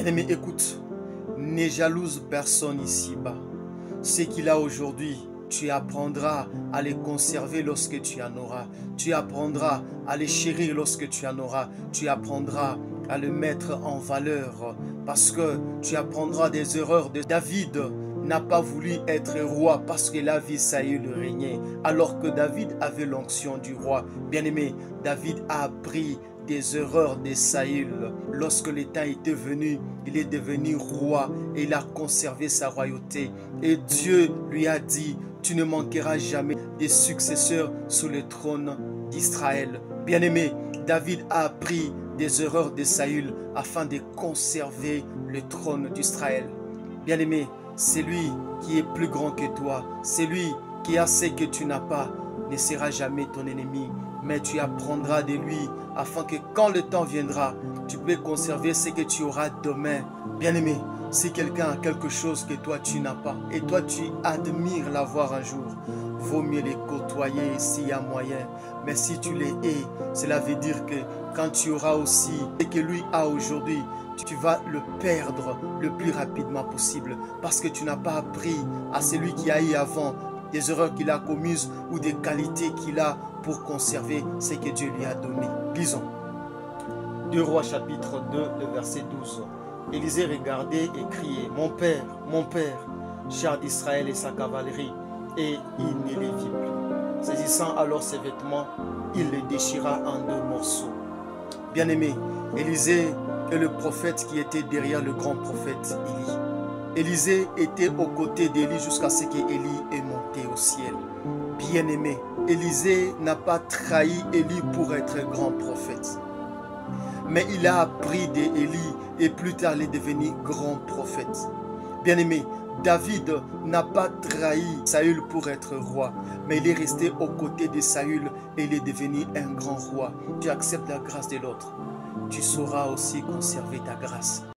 Bien-aimé, écoute, ne jalouse personne ici-bas. Ce qu'il a aujourd'hui, tu apprendras à les conserver lorsque tu en auras. Tu apprendras à les chérir lorsque tu en auras. Tu apprendras à le mettre en valeur parce que tu apprendras des erreurs de David. N'a pas voulu être roi parce qu'il a vu Saül régner, alors que David avait l'onction du roi. Bien-aimé, David a appris des erreurs de Saül. Lorsque le temps était venu, il est devenu roi et il a conservé sa royauté. Et Dieu lui a dit, tu ne manqueras jamais des successeurs sur le trône d'Israël. Bien-aimé, David a appris des erreurs de Saül afin de conserver le trône d'Israël. Bien-aimé, c'est lui qui est plus grand que toi, c'est lui qui a ce que tu n'as pas, ne sera jamais ton ennemi, mais tu apprendras de lui afin que quand le temps viendra, tu peux conserver ce que tu auras demain. Bien-aimé, si quelqu'un a quelque chose que toi tu n'as pas et toi tu admires l'avoir un jour, vaut mieux les côtoyer s'il y a moyen. Mais si tu les hais, cela veut dire que quand tu auras aussi ce que lui a aujourd'hui, tu vas le perdre le plus rapidement possible parce que tu n'as pas appris à celui qui a eu avant des erreurs qu'il a commises ou des qualités qu'il a pour conserver ce que Dieu lui a donné. Lisons. 2 Rois chapitre 2, le verset 12. Élisée regardait et criait, mon père, char d'Israël et sa cavalerie, et il ne les vit plus. Saisissant alors ses vêtements, il les déchira en 2 morceaux. Bien-aimé, Élisée est le prophète qui était derrière le grand prophète Élie. Élisée était aux côtés d'Élie jusqu'à ce qu'Élie est monté au ciel. Bien-aimé, Élisée n'a pas trahi Élie pour être grand prophète. Mais il a appris d'Élie et plus tard il est devenu grand prophète. Bien-aimé, David n'a pas trahi Saül pour être roi, mais il est resté aux côtés de Saül et il est devenu un grand roi. Tu acceptes la grâce de l'autre, tu sauras aussi conserver ta grâce.